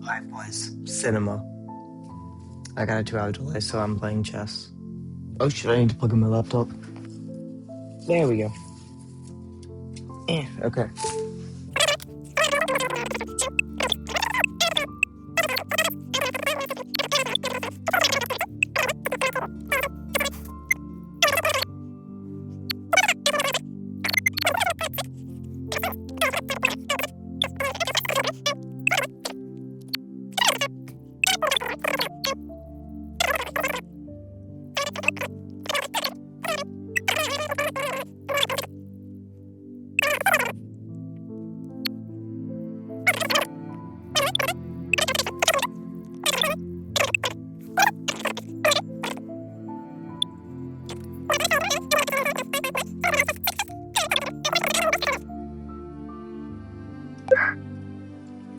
Alright, boys. Cinema. I got a 2-hour delay, so I'm playing chess. Oh shit, I need to plug in my laptop. There we go. Okay.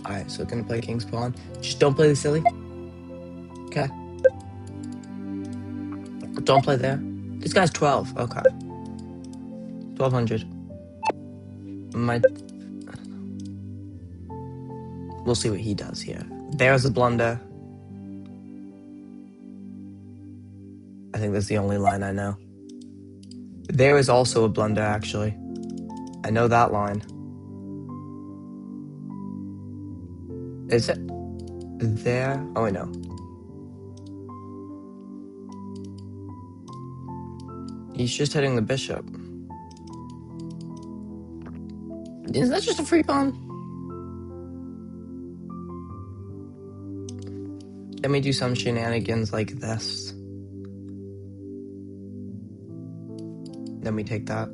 Alright, so gonna play King's Pawn. Just don't play the silly. Okay. Don't play there. This guy's 12. Okay. 1200. We'll see what he does here. There's a blunder. I think that's the only line I know. There is also a blunder, actually. I know that line. Is it there? Oh, I know. He's just hitting the bishop. Is that just a free pawn? Let me do some shenanigans like this. Then we take that.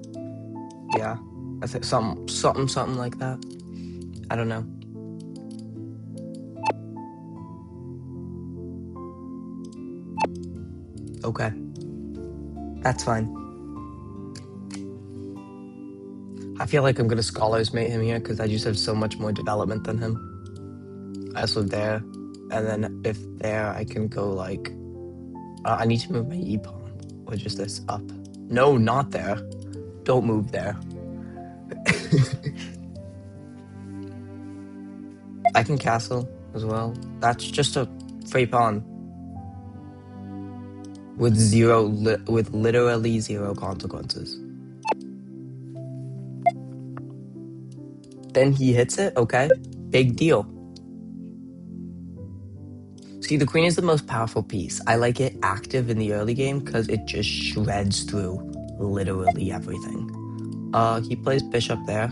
Yeah. I think something like that. I don't know. Okay. That's fine. I feel like I'm gonna scholars mate him here because I just have so much more development than him. I also there, and then if there, I can go like. I need to move my e pawn, or just this up. No, not there. Don't move there. I can castle as well. That's just a free pawn with literally zero consequences. Then he hits it. Okay, big deal. See, the queen is the most powerful piece. I like it active in the early game because it just shreds through literally everything. He plays bishop there.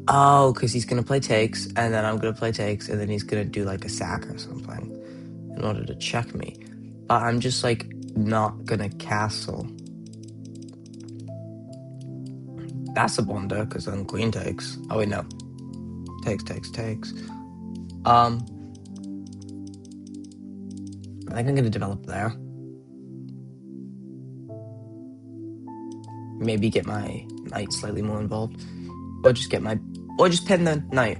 Oh, because he's gonna play takes, and then I'm gonna play takes, and then he's gonna do like a sack or something in order to check me. But I'm just like not gonna castle. That's a blunder because then queen takes. Oh wait, no. Takes. I think I'm gonna develop there. Maybe get my knight slightly more involved, or just pin the knight,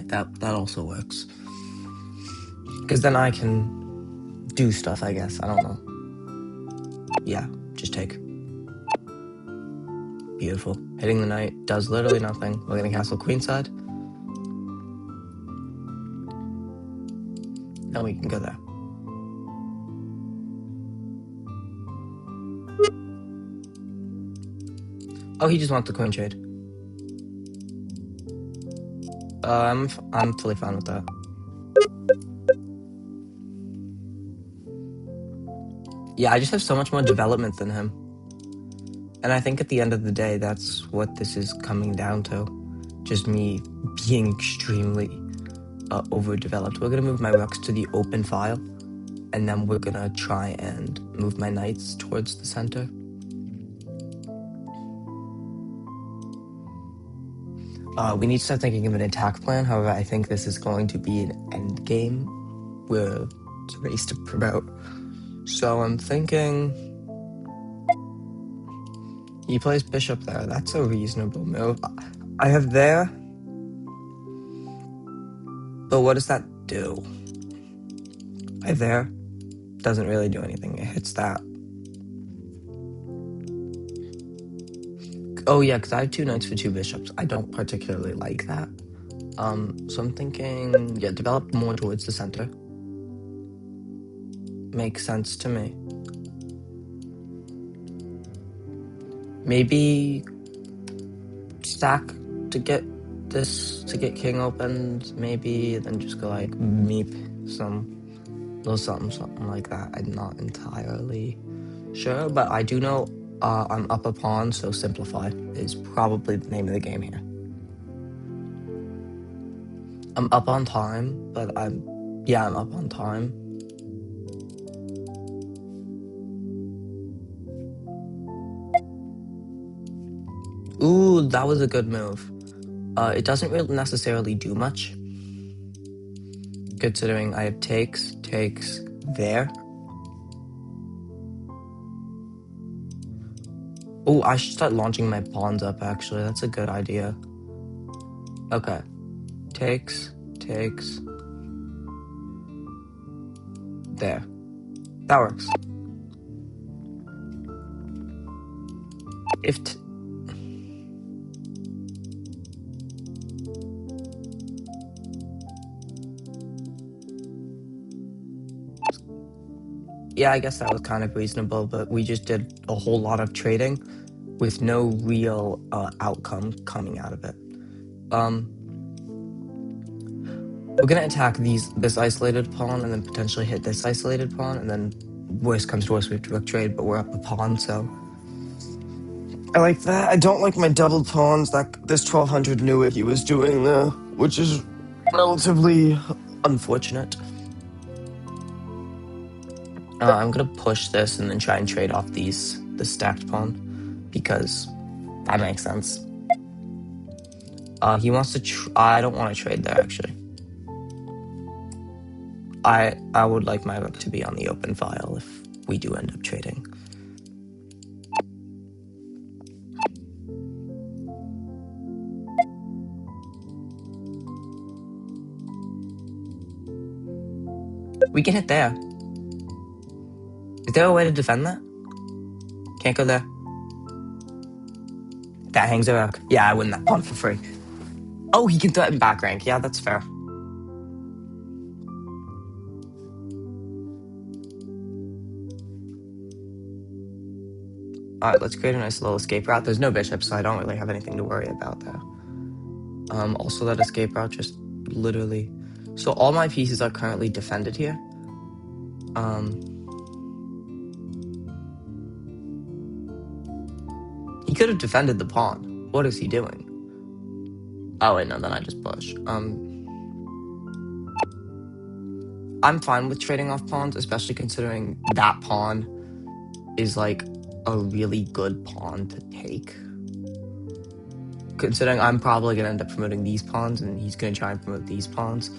That also works. Because then I can do stuff, I guess. I don't know. Yeah, just take. Beautiful. Hitting the knight does literally nothing. We're gonna castle queenside. Now we can go there. Oh, he just wants the queen trade. I'm fully fine with that. Yeah, I just have so much more development than him. And I think at the end of the day, that's what this is coming down to. Just me being extremely overdeveloped. We're gonna move my rooks to the open file, and then we're gonna try and move my knights towards the center. We need to start thinking of an attack plan. However, I think this is going to be an end game where it's a race to promote. So I'm thinking he plays bishop there. That's a reasonable move. I have there. But what does that do? I have there. Doesn't really do anything. It hits that. Oh yeah, because I have 2 knights for 2 bishops. I don't particularly like that. So I'm thinking, yeah, develop more towards the center. Makes sense to me. Maybe stack to get king opened, maybe, then just go like meep some little something like that. I'm not entirely sure, but I do know I'm up a pawn, so simplify is probably the name of the game here. I'm up on time, but I'm up on time. Ooh, that was a good move. It doesn't really necessarily do much, considering I have takes there. Oh, I should start launching my pawns up, actually. That's a good idea. Okay. Takes. There. That works. If yeah, I guess that was kind of reasonable, but we just did a whole lot of trading with no real outcome coming out of it. We're gonna attack this isolated pawn and then potentially hit this isolated pawn, and then worst comes to worst, we have to rook trade, but we're up a pawn, so I like that. I don't like my doubled pawns. That this 1200 knew what he was doing there, which is relatively unfortunate. I'm gonna push this and then try and trade off the stacked pawn, because that makes sense. He wants to. I don't want to trade there, actually. I would like my rook to be on the open file if we do end up trading. We can hit there. Is there a way to defend that? Can't go there. That hangs a rook. Yeah, I win that pawn for free. Oh, he can threaten back rank. Yeah, that's fair. Alright, let's create a nice little escape route. There's no bishop, so I don't really have anything to worry about there. Also, that escape route just literally... So all my pieces are currently defended here. He could have defended the pawn. What is he doing? Oh, wait, no, then I just push. I'm fine with trading off pawns, especially considering that pawn is like a really good pawn to take. Considering I'm probably going to end up promoting these pawns, and he's going to try and promote these pawns,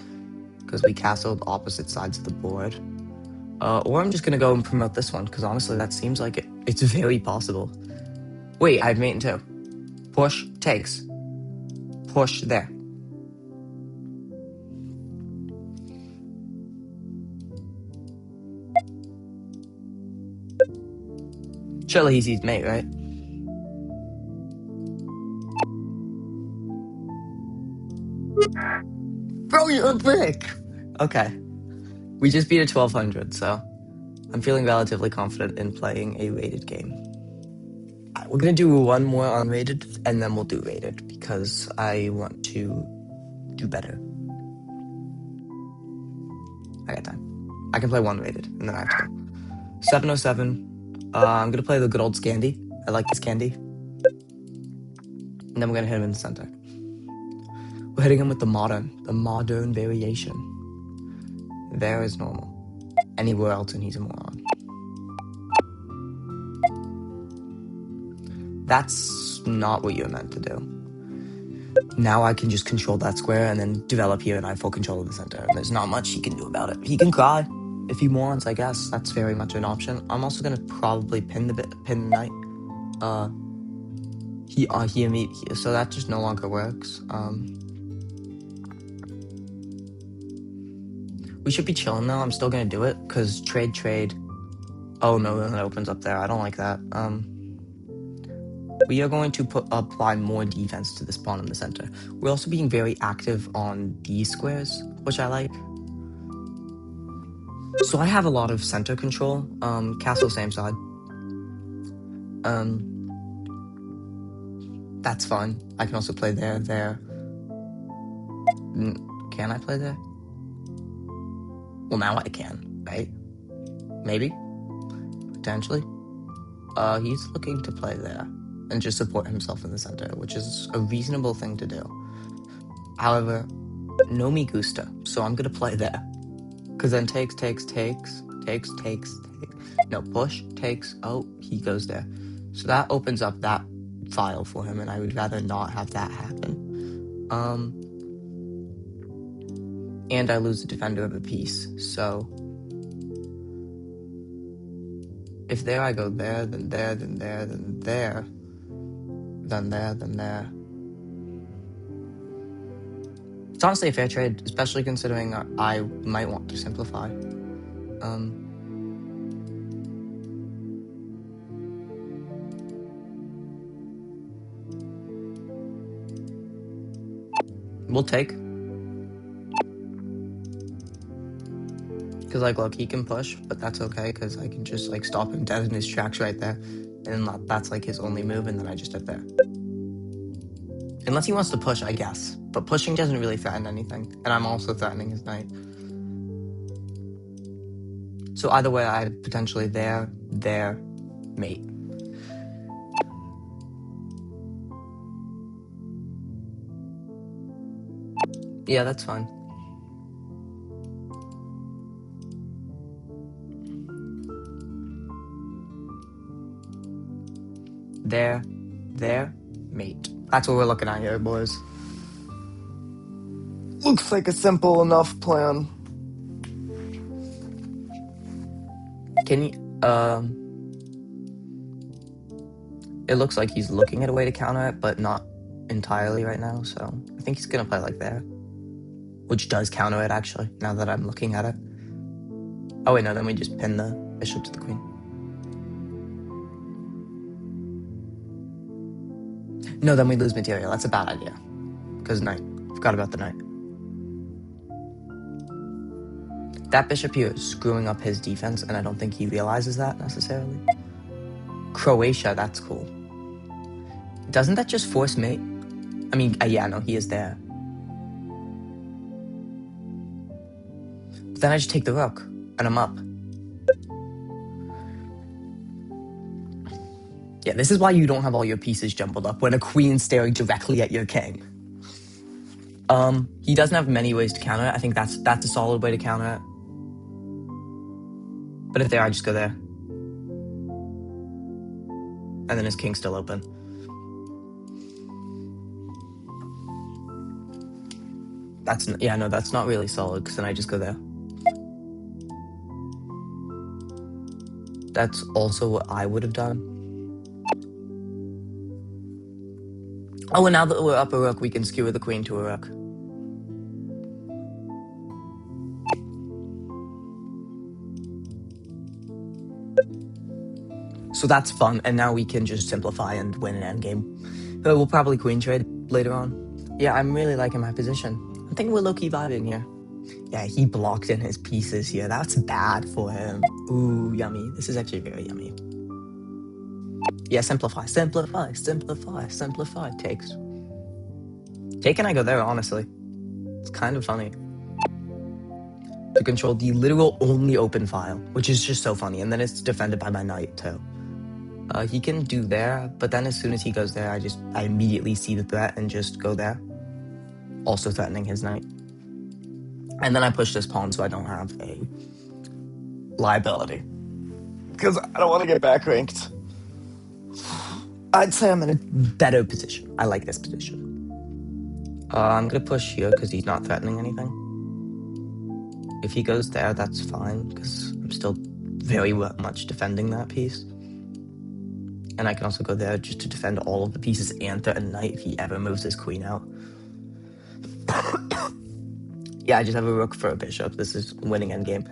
because we castled opposite sides of the board. Or I'm just going to go and promote this one, because honestly, that seems like it's very possible. Wait, I have mate in two. Push, takes. Push, there. Surely he sees mate, right? Bro, you're a brick! Okay. We just beat a 1200, so I'm feeling relatively confident in playing a rated game. We're gonna do one more unrated, and then we'll do rated, because I want to do better. I got time. I can play one rated, and then I have to go. 707. I'm gonna play the good old Scandi. I like this Scandi. And then we're gonna hit him in the center. We're hitting him with the modern variation. There is normal. Anywhere else, and he's a moron. That's not what you're meant to do. Now I can just control that square and then develop here, and I have full control of the center. And there's not much he can do about it. He can cry if he wants, I guess. That's very much an option. I'm also gonna probably pin the knight. So that just no longer works. We should be chilling though. I'm still gonna do it, because trade. Oh no, then it opens up there. I don't like that. we are going to apply more defense to this pawn in the center. We're also being very active on these squares, which I like. So I have a lot of center control. Castle same side. That's fun. I can also play there. Can I play there? Well, now I can, right? Maybe. Potentially. He's looking to play there and just support himself in the center, which is a reasonable thing to do. However, no me gusta, so I'm gonna play there. Because then takes. No, push, takes, oh, he goes there. So that opens up that file for him, and I would rather not have that happen. And I lose the defender of a piece, so if there I go there, then there, then there, then there, then there, then there. It's honestly a fair trade, especially considering I might want to simplify. We'll take. Because, like, look, he can push, but that's okay, because I can just, like, stop him dead in his tracks right there. And that's, like, his only move, and then I just hit there. Unless he wants to push, I guess. But pushing doesn't really threaten anything. And I'm also threatening his knight. So either way, I potentially there, mate. Yeah, that's fine. There, mate. That's what we're looking at here, boys. Looks like a simple enough plan. Can you, it looks like he's looking at a way to counter it, but not entirely right now, so I think he's gonna play like there. Which does counter it, actually, now that I'm looking at it. Oh wait, no, then we just pin the bishop to the queen. No, then we lose material. That's a bad idea. Because knight. Forgot about the knight. That bishop here is screwing up his defense, and I don't think he realizes that necessarily. Croatia, that's cool. Doesn't that just force mate? I mean, yeah, no, he is there. But then I just take the rook, and I'm up. Yeah, this is why you don't have all your pieces jumbled up when a queen's staring directly at your king. He doesn't have many ways to counter it. I think that's a solid way to counter it. But if there, I just go there. And then his king's still open. That's not really solid, because then I just go there. That's also what I would have done. Oh, and now that we're up a rook, we can skewer the queen to a rook. So that's fun, and now we can just simplify and win an endgame. We'll probably queen trade later on. Yeah, I'm really liking my position. I think we're low-key vibing here. Yeah, he blocked in his pieces here. That's bad for him. Ooh, yummy. This is actually very yummy. Yeah, simplify. Takes. Take and I go there, honestly. It's kind of funny. To control the literal only open file, which is just so funny. And then it's defended by my knight, too. He can do there, but then as soon as he goes there, I immediately see the threat and just go there. Also threatening his knight. And then I push this pawn so I don't have a liability. Because I don't want to get back ranked. I'd say I'm in a better position. I like this position. I'm going to push here because he's not threatening anything. If he goes there, that's fine, because I'm still very much defending that piece. And I can also go there just to defend all of the pieces and threaten knight if he ever moves his queen out. Yeah, I just have a rook for a bishop. This is winning endgame.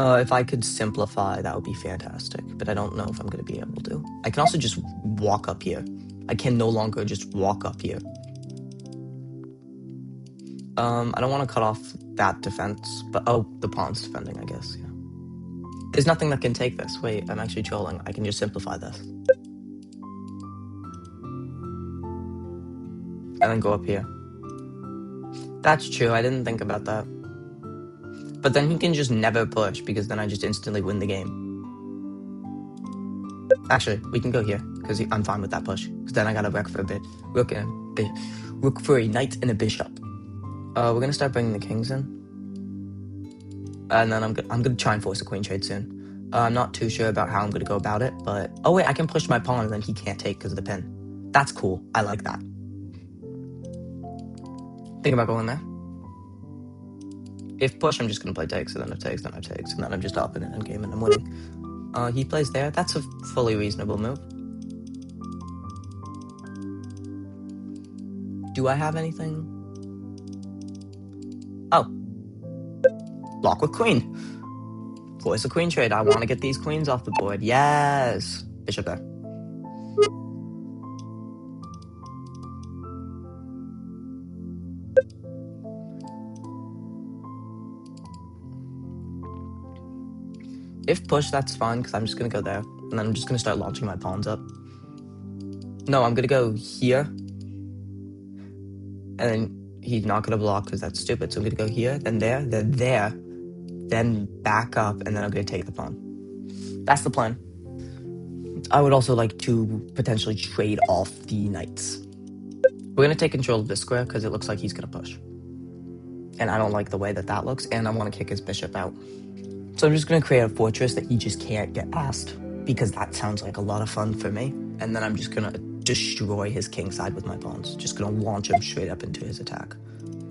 If I could simplify, that would be fantastic, but I don't know if I'm going to be able to. I can also just walk up here. I can no longer just walk up here. I don't want to cut off that defense, but the pawn's defending, I guess, yeah. There's nothing that can take this. Wait, I'm actually trolling. I can just simplify this. And then go up here. That's true, I didn't think about that. But then he can just never push, because then I just instantly win the game. Actually, we can go here, because I'm fine with that push. Because then I got a rook for a bit. Rook for a knight and a bishop. We're gonna start bringing the kings in. And then I'm gonna try and force a queen trade soon. I'm not too sure about how I'm gonna go about it, but... Oh wait, I can push my pawn and then he can't take because of the pin. That's cool, I like that. Think about going there. If push, I'm just gonna play takes, and then if takes, then I takes, and then I'm just up in an endgame and I'm winning. He plays there. That's a fully reasonable move. Do I have anything? Oh. Block with queen. Force a queen trade. I want to get these queens off the board. Yes. Bishop there. If push, that's fine, because I'm just going to go there. And then I'm just going to start launching my pawns up. No, I'm going to go here. And then he's not going to block because that's stupid. So I'm going to go here, then there, then back up, and then I'm going to take the pawn. That's the plan. I would also like to potentially trade off the knights. We're going to take control of this square because it looks like he's going to push. And I don't like the way that looks, and I want to kick his bishop out. So I'm just going to create a fortress that he just can't get past, because that sounds like a lot of fun for me. And then I'm just going to destroy his king side with my pawns. Just going to launch him straight up into his attack.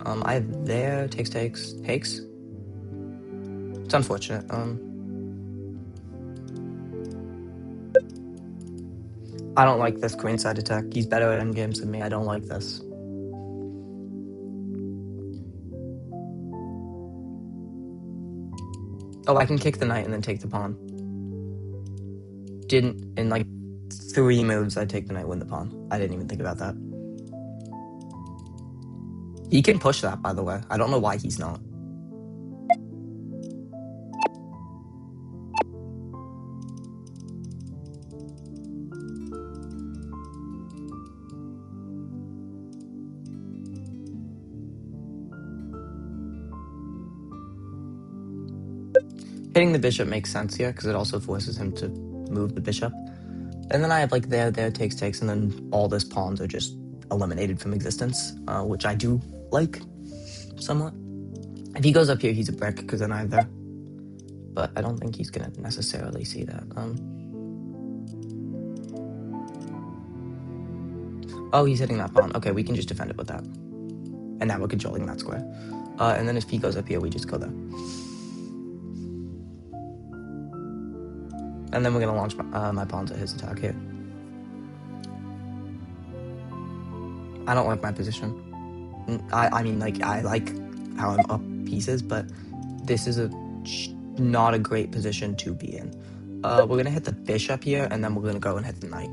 I have there, takes. It's unfortunate. I don't like this queenside attack. He's better at endgames than me. I don't like this. Oh, I can kick the knight and then take the pawn. In like 3 moves, I take the knight, win the pawn. I didn't even think about that. He can push that, by the way. I don't know why he's not. Hitting the bishop makes sense here, because it also forces him to move the bishop. And then I have like there, takes, and then all these pawns are just eliminated from existence, which I do like, somewhat. If he goes up here, he's a brick, because then I have there. But I don't think he's going to necessarily see that. Oh, he's hitting that pawn. Okay, we can just defend it with that. And now we're controlling that square. And then if he goes up here, we just go there. And then we're going to launch my pawns at his attack here. I don't like my position. I mean, like, I like how I'm up pieces, but this is not a great position to be in. We're going to hit the bishop here, and then we're going to go and hit the knight.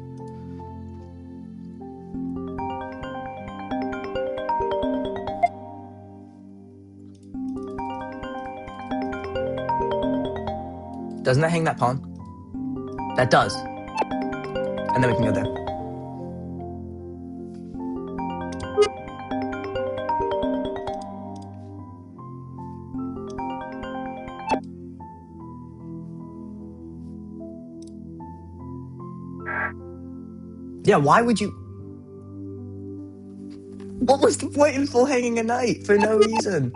Doesn't that hang that pawn? That does. And then we can go there. Yeah, why would you... What was the point in full hanging a knight for no reason?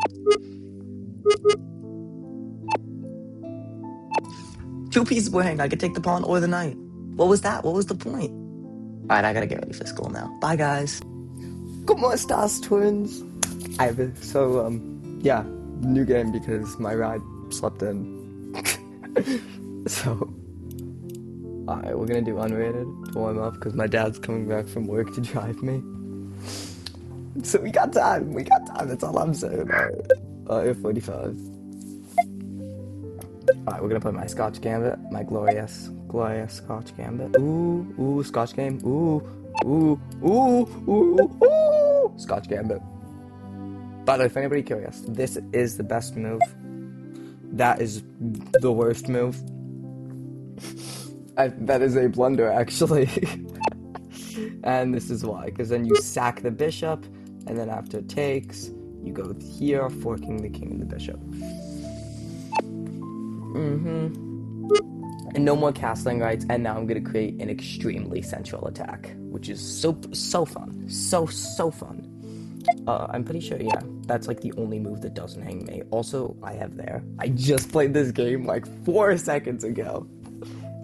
Two pieces were hanged. I could take the pawn or the knight. What was that? What was the point? Alright, I gotta get ready for school now. Bye, guys. ¿Cómo estás, twins? So, yeah, new game because my ride slept in. So, alright, we're gonna do unrated to warm up because my dad's coming back from work to drive me. So we got time, that's all I'm saying. Alright, 45. Alright, we're gonna play my Scotch Gambit, my glorious Scotch Gambit. Ooh, Scotch game. Ooh, Scotch Gambit. By the way, if anybody curious, this is the best move. That is the worst move. That is a blunder, actually. And this is why, because then you sack the bishop, and then after it takes, you go here, forking the king and the bishop. And no more castling rights, and now I'm going to create an extremely central attack, which is so fun. So fun. I'm pretty sure, yeah, that's like the only move that doesn't hang me. Also, I have there. I just played this game like 4 seconds ago.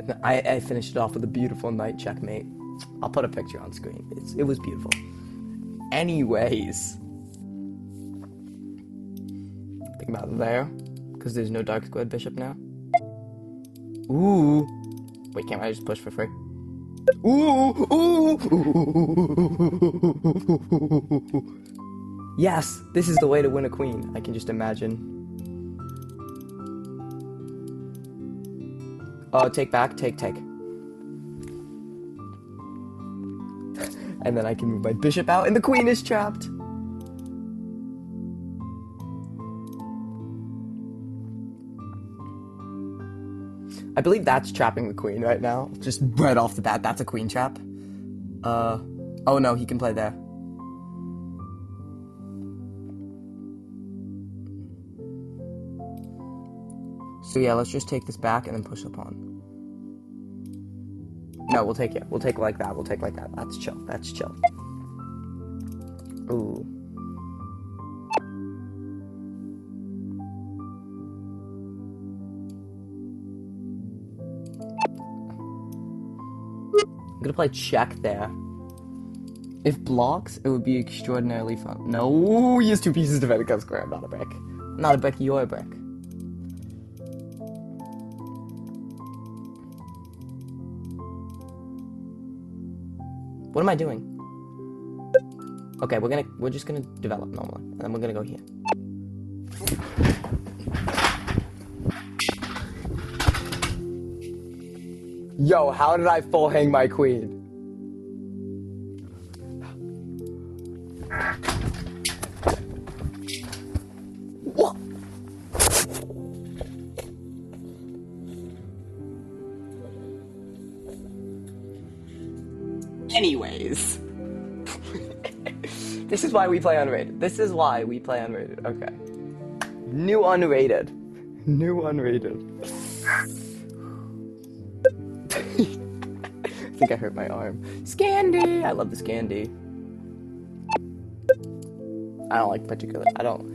And I finished it off with a beautiful knight checkmate. I'll put a picture on screen. It was beautiful. Anyways. Think about there. Because there's no dark squared bishop now. Ooh. Wait, can't I just push for free? Ooh. Yes, this is the way to win a queen. I can just imagine. Take back, take. And then I can move my bishop out, and the queen is trapped. I believe that's trapping the queen right now. Just right off the bat, that's a queen trap. Oh no, he can play there. So yeah, let's just take this back and then push the pawn. No, we'll take it. We'll take like that. That's chill. Ooh. I'm gonna play check there. If blocks, it would be extraordinarily fun. No, he has 2 pieces to defend a square. I'm not a brick. Not a brick, you're a brick. What am I doing? Okay, we're just gonna develop normally, and then we're gonna go here. Yo, how did I full hang my queen? What? Anyways. This is why we play unrated. Okay. New unrated. I think I hurt my arm. Scandy! I love the Scandy. I don't.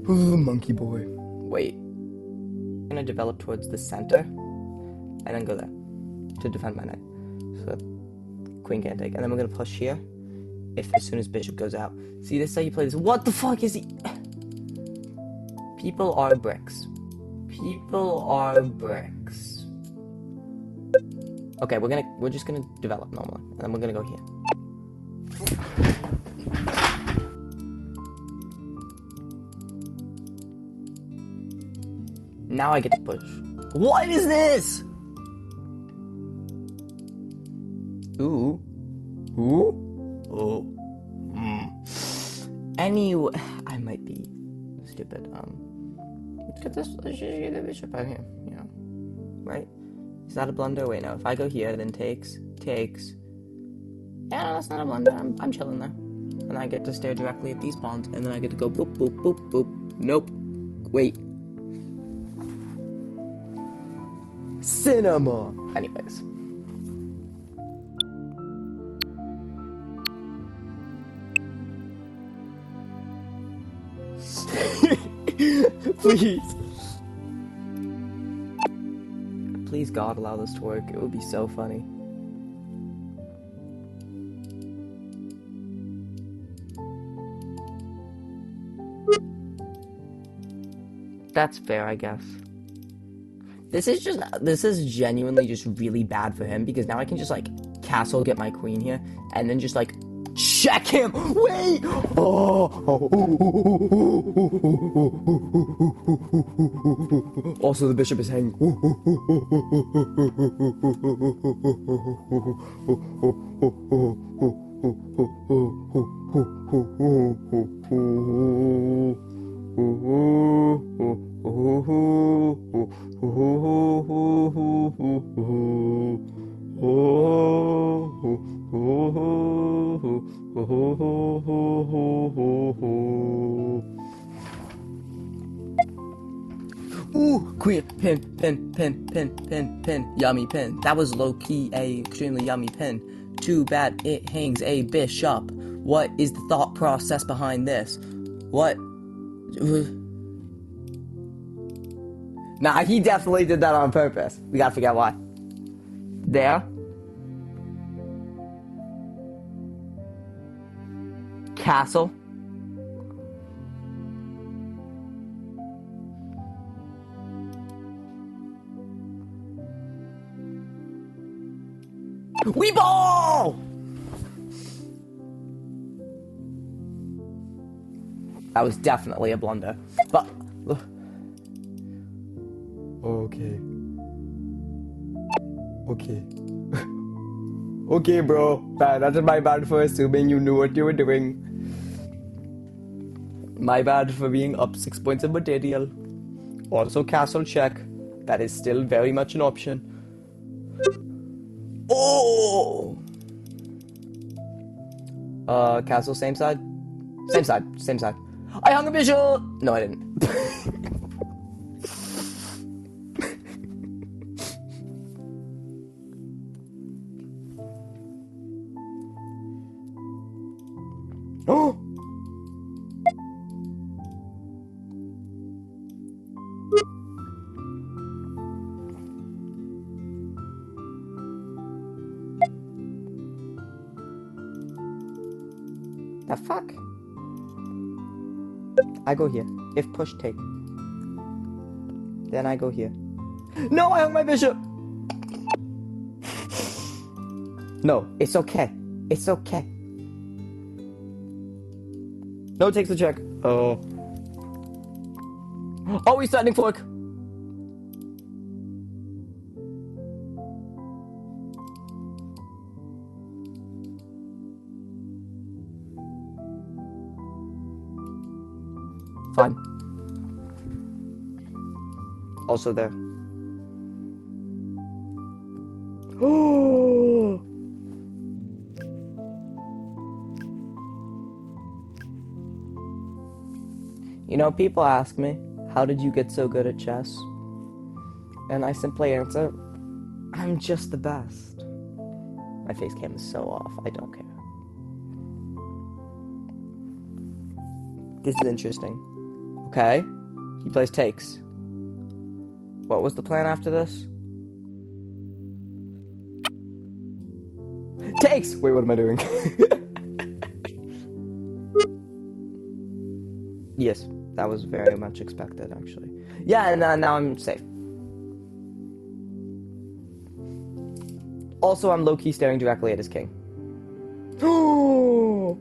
Ooh, monkey boy. Wait. I'm gonna develop towards the center. And then go there. To defend my knight. So queen can't take. And then we're gonna push here. As soon as bishop goes out. See, this is how you play this. What the fuck is he? People are bricks. Okay, we're just gonna develop normally. And then we're gonna go here. Now I get to push. What is this? Ooh. Anyway, I might be stupid. Let's get the bishop out here, you know, right? Is that a blunder? Wait, no. If I go here, then takes. Yeah, no, that's not a blunder. I'm chilling there. And I get to stare directly at these pawns, and then I get to go boop, boop, boop, boop. Nope. Wait. Cinema! Anyways. Please God allow this to work. It would be so funny. That's fair, I guess. This is genuinely just really bad for him, because now I can just like castle, get my queen here, and then just like check him. Wait. Oh. Also, the bishop is hanging. Ooh, queen, pin, yummy pin. That was low-key a extremely yummy pin. Too bad it hangs a bishop. What is the thought process behind this? What? Nah, he definitely did that on purpose. We gotta figure out why. There. Castle. We ball! That was definitely a blunder. But okay. Okay. Okay, bro. That's my bad for assuming you knew what you were doing. My bad for being up 6 points of material. Also, castle check. That is still very much an option. Oh! Castle, same side? Same side, same side. I hung a bishop! No, I didn't. Oh! The fuck? I go here. If push take. Then I go here. No, I hung my bishop! No, it's okay. It's okay. No takes the check. Oh. Oh, he's threatening fork. Fine. Also there. Oh. You know, people ask me, how did you get so good at chess? And I simply answer, I'm just the best. My face cam is so off, I don't care. This is interesting. Okay, he plays takes. What was the plan after this? Takes! Wait, what am I doing? Yes, that was very much expected, actually. Yeah, and now I'm safe. Also, I'm low-key staring directly at his king. Oh!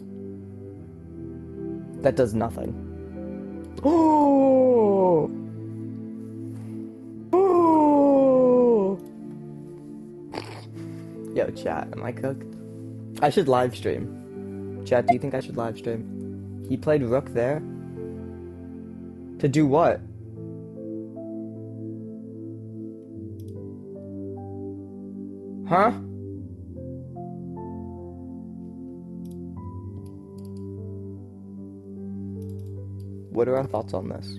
That does nothing. Oh! Oh! Yo, chat, am I cooked? I should live stream. Chat, do you think I should live stream? He played rook there? To do what? Huh? What are our thoughts on this?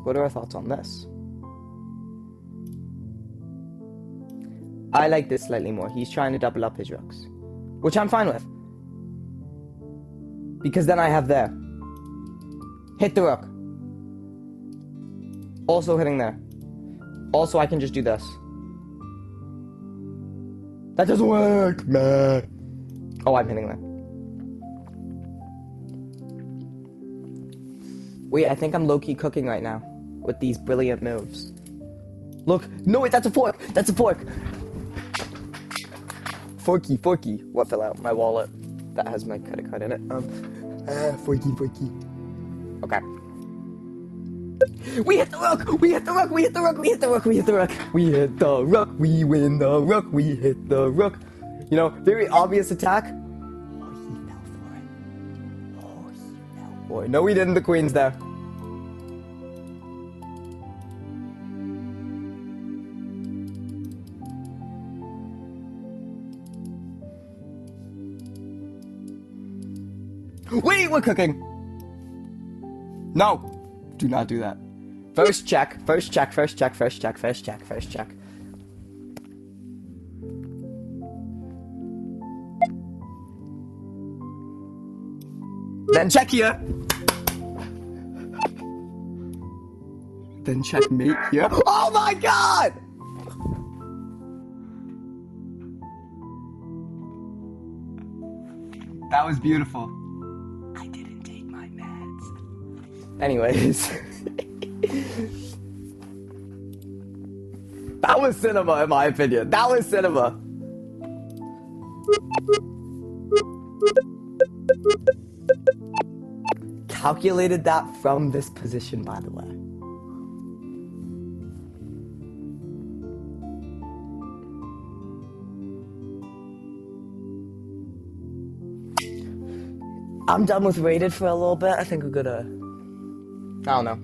What are our thoughts on this? I like this slightly more. He's trying to double up his rooks, which I'm fine with. Because then I have there. Hit the rook. Also hitting there. Also, I can just do this. That doesn't work, man. Oh, I'm hitting there. Wait, I think I'm low-key cooking right now with these brilliant moves. Look. No, wait, that's a fork. That's a fork. Forky. What fell out? My wallet. That has my credit card in it. Forky. Okay. We hit the rook! We hit the rook! We hit the rook! We hit the rook! We hit the rook! We hit the rook! We win the rook! We hit the rook! You know, very obvious attack. Oh, he fell for it. Oh, he fell for it. No, we didn't. The queen's there. Wait, we're cooking! No! Do not do that. First check. Then check here! Then checkmate here. Oh my god! That was beautiful. I didn't take my meds. Anyways. That was cinema, in my opinion. That was cinema. Calculated that from this position, by the way. I'm done with rated for a little bit. I think we're gonna... I don't know.